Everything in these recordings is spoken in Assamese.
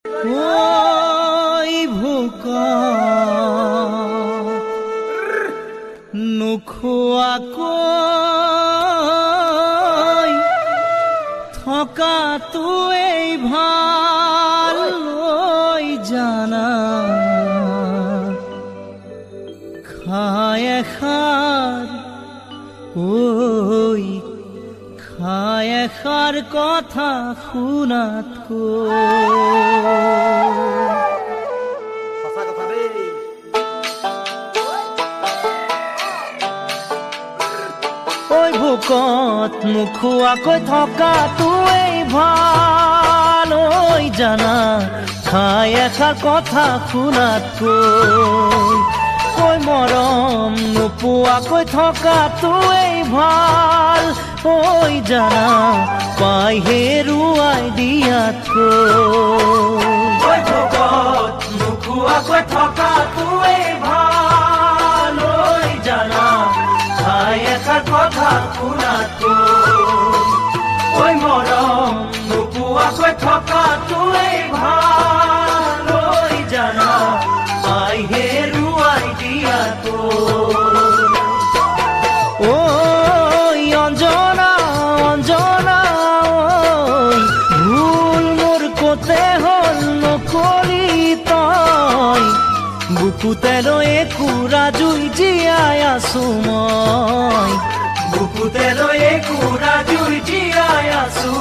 ঐ ভোক নোখোৱাকৈ থকাটোৱেই ভাল ঐ জানা খায় এষাৰ ঐ খায় এষাৰ কথা শুনাতকৈ ভোকত নোখোৱাকৈ থকাটোৱেই ভাল ঐ জানা খাই এষাৰ কথা শুনাতকৈ কৈ মৰম নোপোৱাকৈ থকাটোৱেই ভাল ঐ জানা পাই হেৰুৱাই দিয়াতকৈ ভোকত নোখোৱাকৈ থকাটোৱেই ভাল ঐ জানা খাই এষাৰ কথা শুনাতকৈ ঐ মৰম নোপোৱাকৈ থকাটোৱেই ভাল ঐ জানা পাই হেৰুৱাই দিয়াতকৈ ঐ অঞ্জনা অঞ্জনা ঐ ভুল মোৰ কতে হ'ল নকৰি তই বুকুতে লৈ একুৰা জুই জীয়াই আছো মই বুকুতে লৈ একুৰা জুই জীয়াই আছো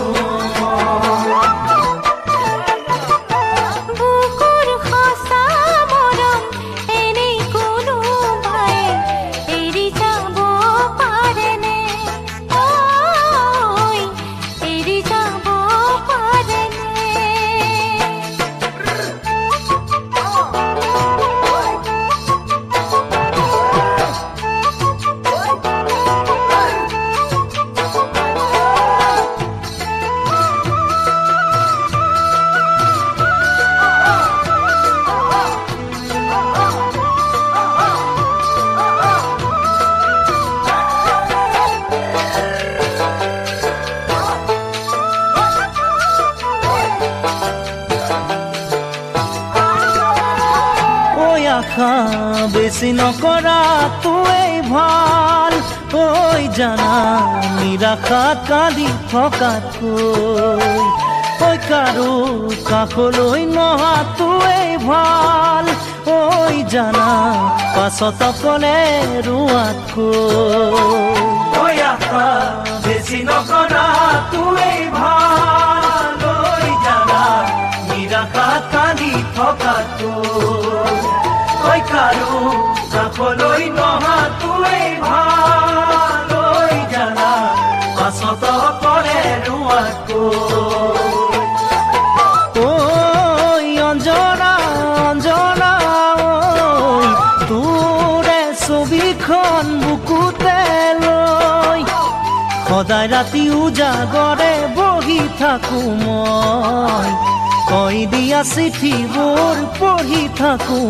বেছি নকৰাটোৱেই ভাল ঐ জানা নিৰাশাত কালি থকাতকৈ ঐ কাৰো কাষলৈ নহাটোৱেই ভাল ঐ জানা পাছত অকলে ৰোৱাতকৈ আশা বেছি নকৰাটোৱেই ভাল ঐ জানা নিৰাশাত কালি থকাতকৈ ঐ কাৰো কাষলৈ নহাটোৱেই ভাল ঐ জানা পাছত অকলে ৰোৱাতকৈ ঐ অঞ্জনা অঞ্জনা ঐ তোৰে ছবিখন বুকুতে লৈ সদায় ৰাতি উজাগৰে বহি থাকো মই কৈ দিয়া চিঠিবোৰ পঢ়ি থাকো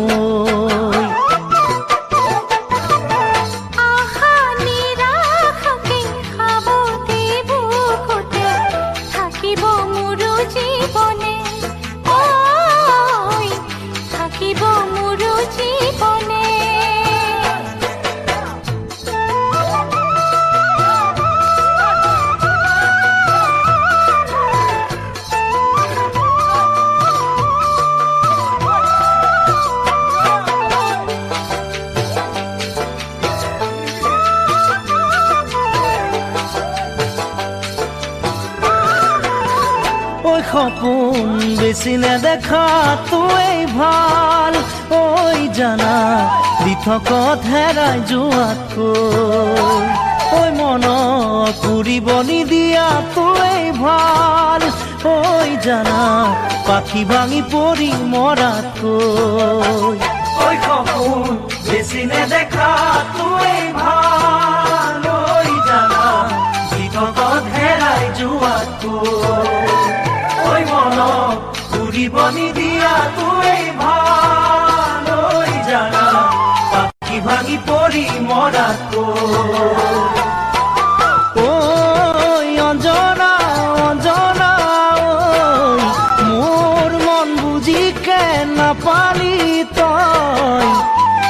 সপোন বেছি নেদেখাটোৱেই ভাল ঐ জানা দিঠকত হেৰাই যোৱাতকৈ ঐ মনত পুৰিব নিদিয়াটোৱেই ভাল ঐ জানা পাখি ভাঙি পৰি মৰাতকৈ ঐ সপোন বেছি নেদেখাটোৱেই ভাল ঐ জানা দিঠকত হেৰাই যোৱাতকৈ ঐ মনত পুৰিব নিদিয়াটোৱেই ভাল ঐ জানা পাখি ভাঙি পৰি মৰাতকৈ ঐ অঞ্জনা অঞ্জনা ঐ মোৰ মন বুজি বুজিকে নাপালি তই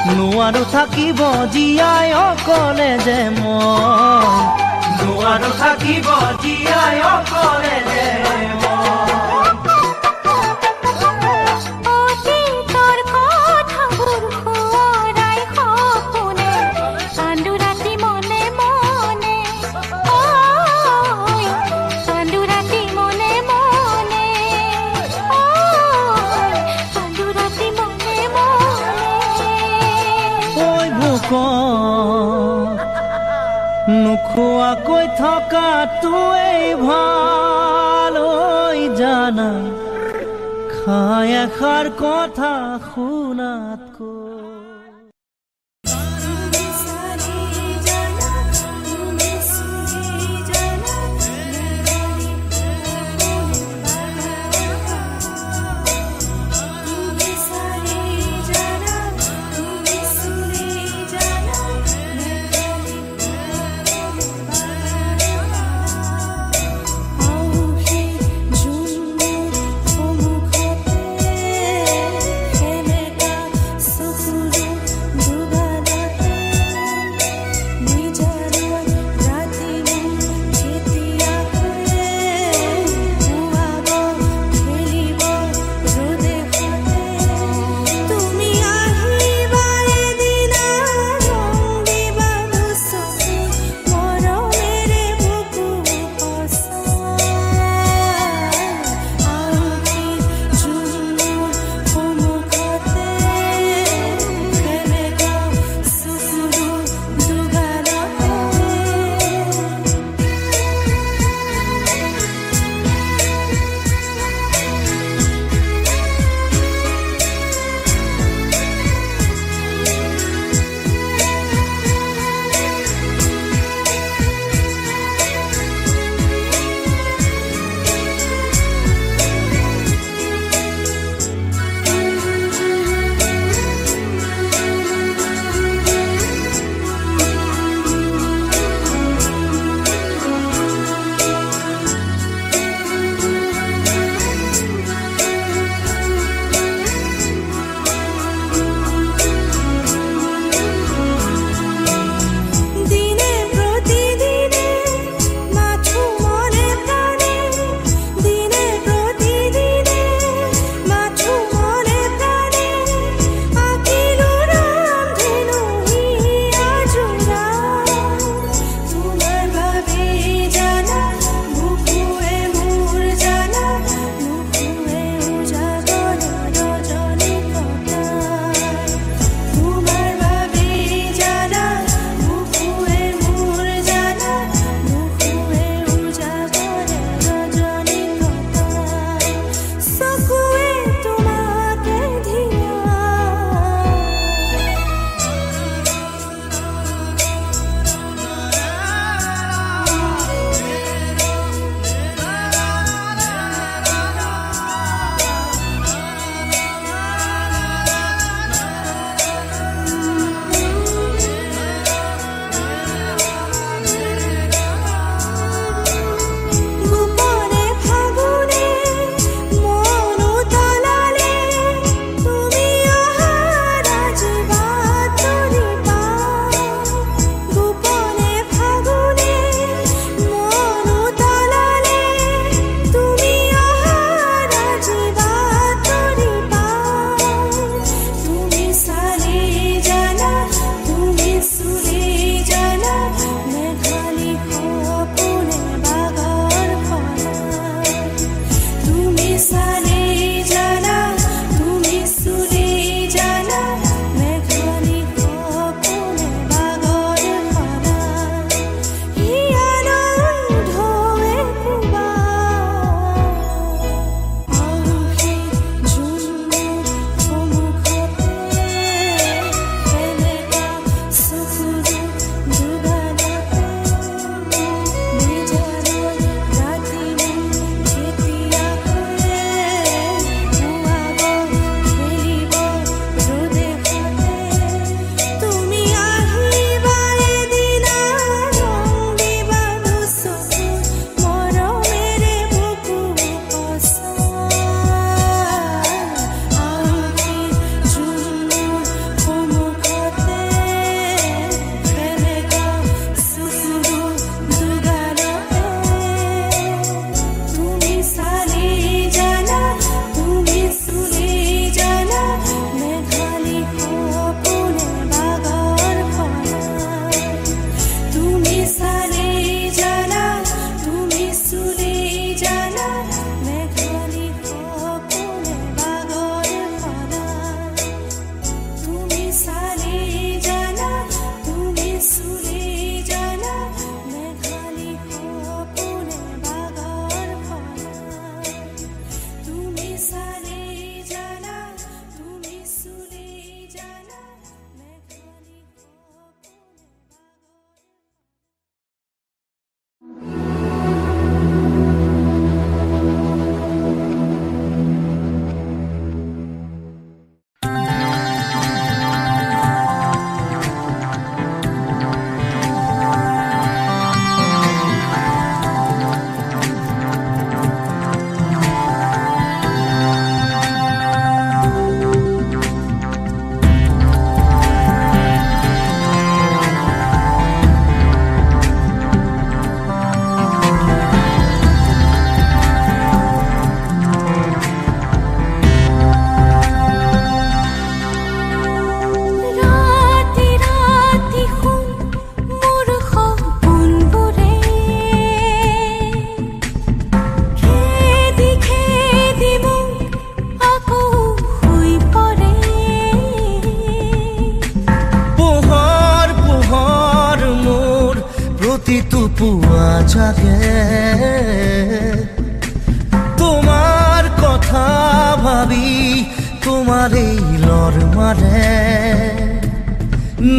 নোৱাৰো থাকিব জীয়াই অকলে যে মই নোৱাৰো থাকিব জীয়াই অকলে যে নোখোৱাকৈ থকাটোৱেই ভাল জানা খাই এষাৰ কথা শুনাতকৈ প্ৰতিটো পুৱা জাগে তোমাৰ কথা ভাবি তোমাৰ এই লৰ মাৰে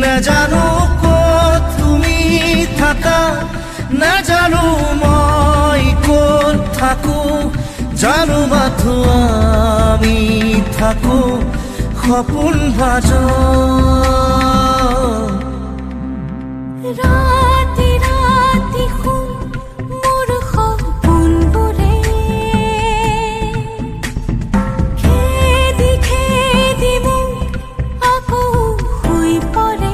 নাজানো ক'ত তুমি থাকা নাজানো মই ক'ত থাকো জানো মাথো আমি থাকো সপোন ভাজ ৰাতি ৰাতি শুন মোৰ সপোনবোৰে খেদি খেদি মোক আকৌ শুই পৰে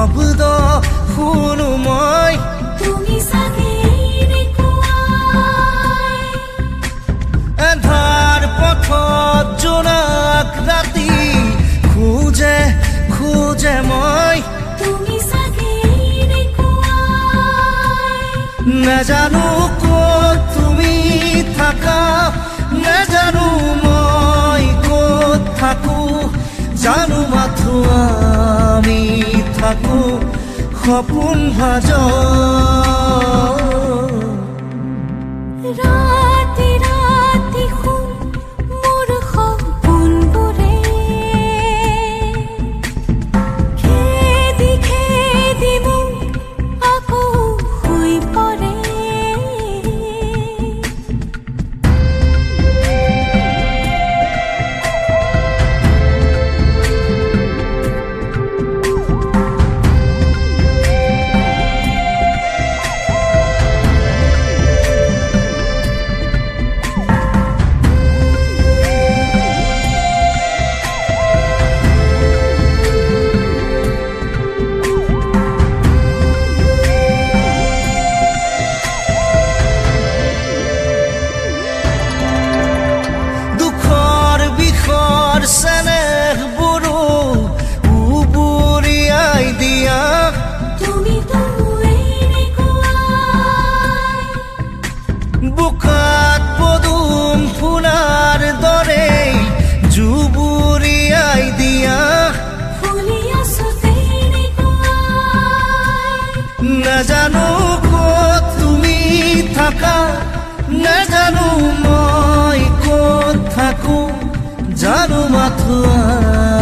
শব্দ শুনো মই তুমি চাগে এন্ধাৰ পথত জোনাক ৰাতি খোজে খোজে মই তুমি চাগে নাজানো ক'ত তুমি থাকা নাজানো মই ক'ত থাকো জানো মাথো আমি থাকো সপোন ভাজ ৰাতি ৰাতি শুন মোৰ সপোনবোৰে খেদি খেদি মোক আকৌ শুই পৰে বুকাত পদুম ফুলাৰ দৰে জুবুৰিয়াই দিয়া নাজানো ক'ত তুমি থাকা নাজানো মই ক'ত থাকো জানো মাথো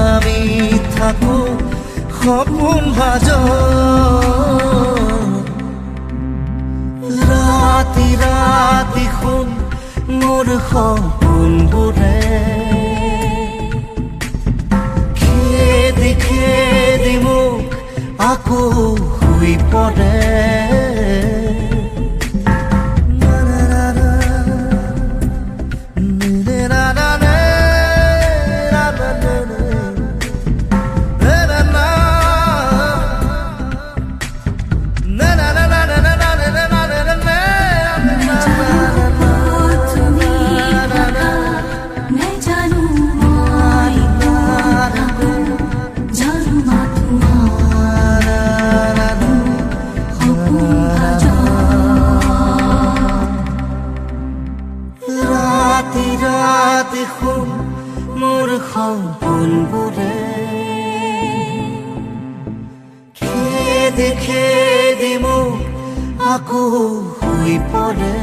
আমি থাকো সপোন ভাজ ৰাতি ৰাতি শুন মোৰ সপোনবোৰে খেদি খেদি মোক আকৌ শুই পৰে দেখোন মোৰ সপোনবোৰে খেদি খেদি মোক আকৌ শুই পৰে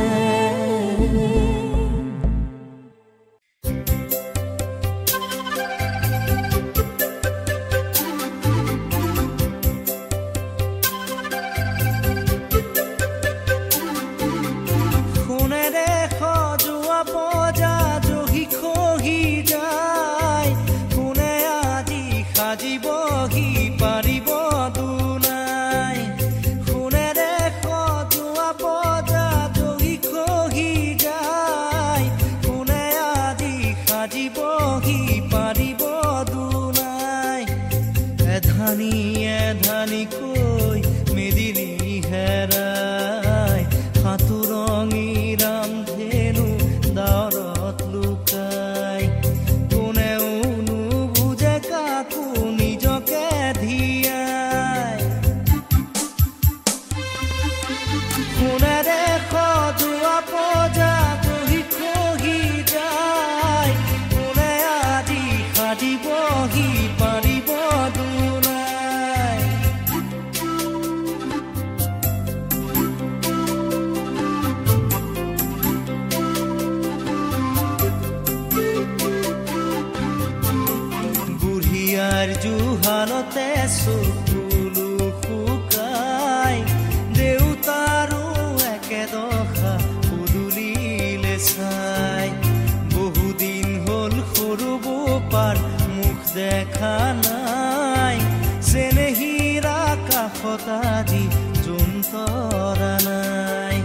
নতুন তৰা নাই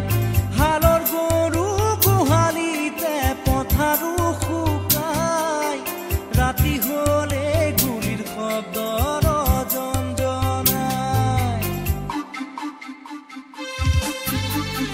হালৰ গৰু গোহালিতে পথাৰো শুকাই ৰাতি হলে গুলিৰ শব্দৰ জঞ্জনাই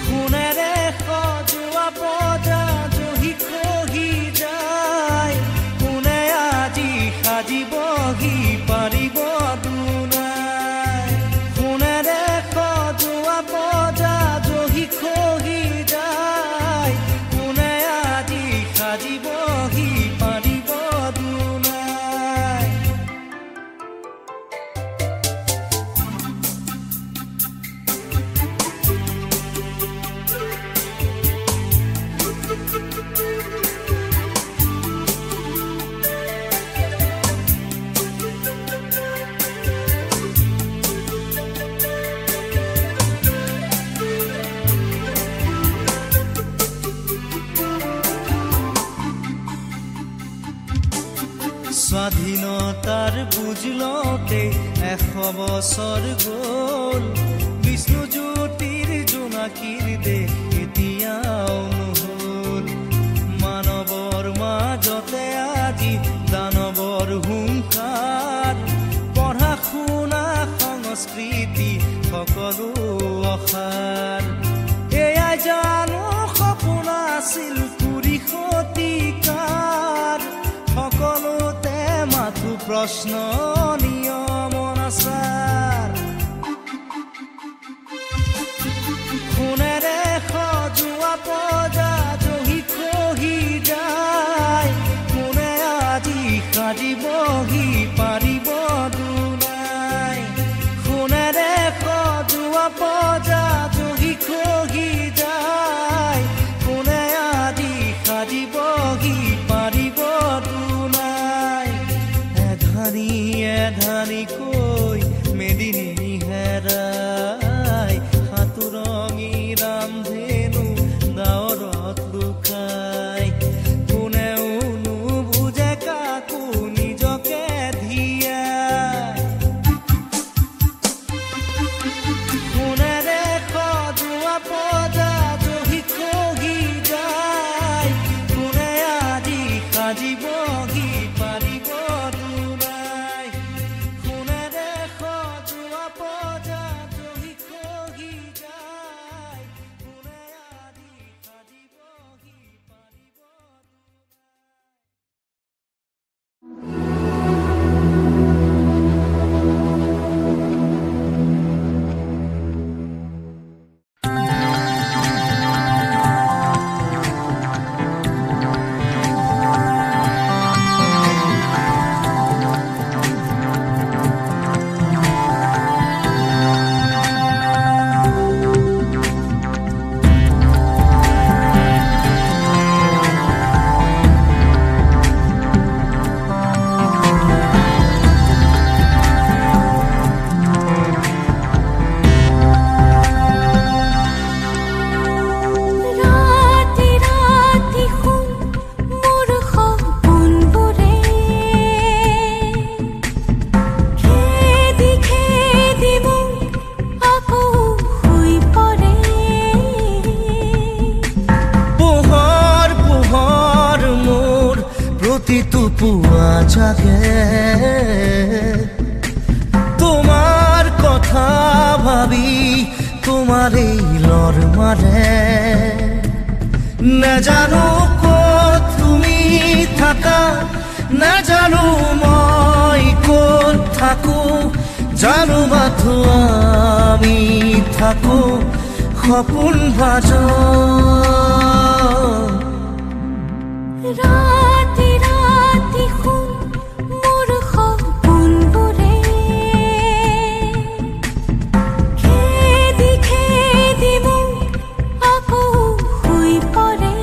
সোণেৰে সজোৱা পজা জহি খহি যায় কোনে আজি সাজিবহি পাৰিব দুনাই সোণেৰে সজোৱা পজা জহি খহি যায় কোনে আজি সাজিবহি পাৰিব দুনাই স্বাধীনতাৰ বুজলতে 100 বছৰ গ'ল বিষ্ণুজ্যোতিৰ জোনাকীৰ দেশ এতিয়াও নহ'ল মানৱৰ মাজতে আজি দানৱৰ হুংকাৰ পঢ়া শুনা সংস্কৃতি সকলো অসাৰ এয়াই জানো সপোন আছিল কুৰি শতিকাৰ সকলোতে মাথো প্ৰশ্ন নিয়ম অনাচাৰ সোণেৰে সজোৱা পজা জহি খহি যায় কোনে আজি সাজিবহি পাৰিব দুনাই সোণেৰে সজোৱা পজা জহি খহি যায় কোনে আজি সাজিবহি পাৰিব এধানি কৈ মেদিনী হেৰাই সাতুৰঙী ৰামধেনু ডাৱৰত লুকাই কোনেও নুবুজে কাকো নিজকে ধিয়াই সোণেৰে সজোৱা পজা জহি খহি যায় কোনে আজি সাজিবহি পাৰিব তোমার কথা ভাবি তোমার এই লর মারে না জানো কত তুমি থাকা না জানো মই কত থাকো জানো মাথো আমি থাকো সপোন ভাজ রাতি রাতি মোৰ সপোনবোৰে খেদি খেদি মোক আকৌ শুই পৰে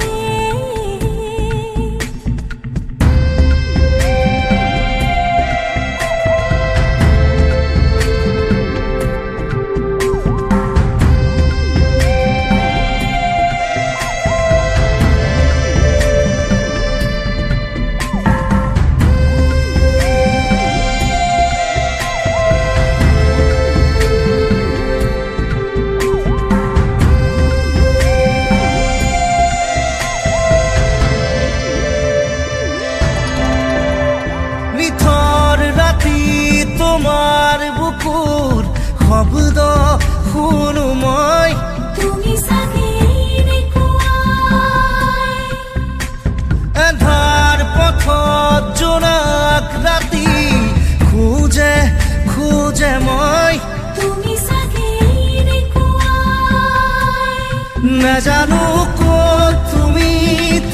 শুনো মই তুমি চাগে এনেকুৱাই এন্ধাৰ পথত জোনাক ৰাতি খোজে খোজে মই তুমি চাগে এনেকুৱাই নাজানো ক'ত তুমি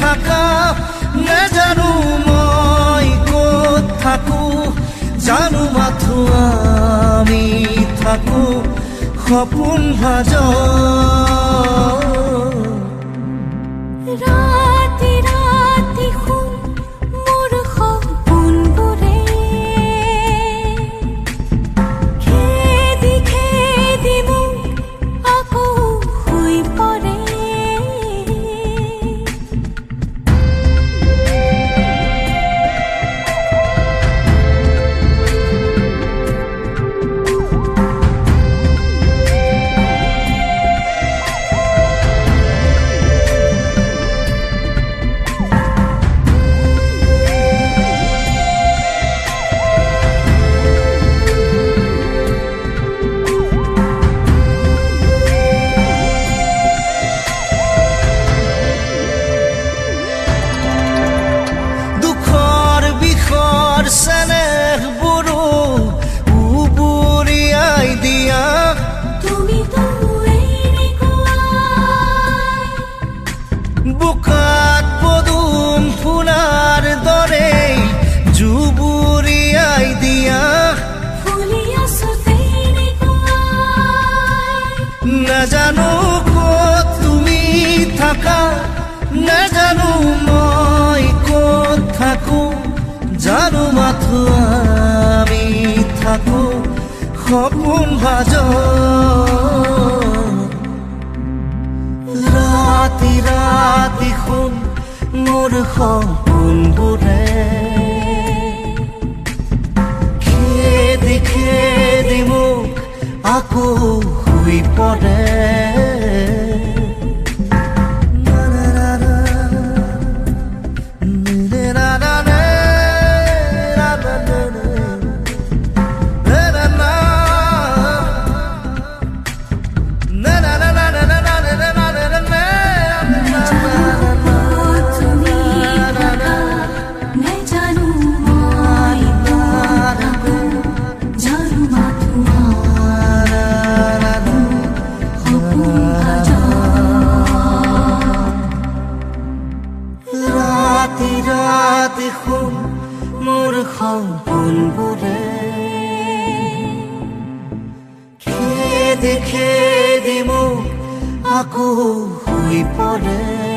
থাকা নাজানো মই ক'ত থাকো জানো মাথো আমি থাকো সপোন ভাজত ৰাতি ৰাতি শুন মোৰ সপোনবোৰে খেদি খেদি মোক আকৌ শুই পৰে বুকাত পদুম ফুলাৰ দৰে জুবুৰিয়াই দিয়া ফুলি আছো তেনেকুৱাই নাজানো ক'ত তুমি থাকা নাজানো মই ক'ত থাকো জানো মাথো আমি থাকো সপোন ভাজত ৰাতি ৰাতি শুন মোৰ সপোনবোৰে খেদি খেদি মোক আকৌ শুই পৰে ৰাতি শুন মোৰ সপোনবোৰে খেদি খেদি মোক আকৌ শুই পৰে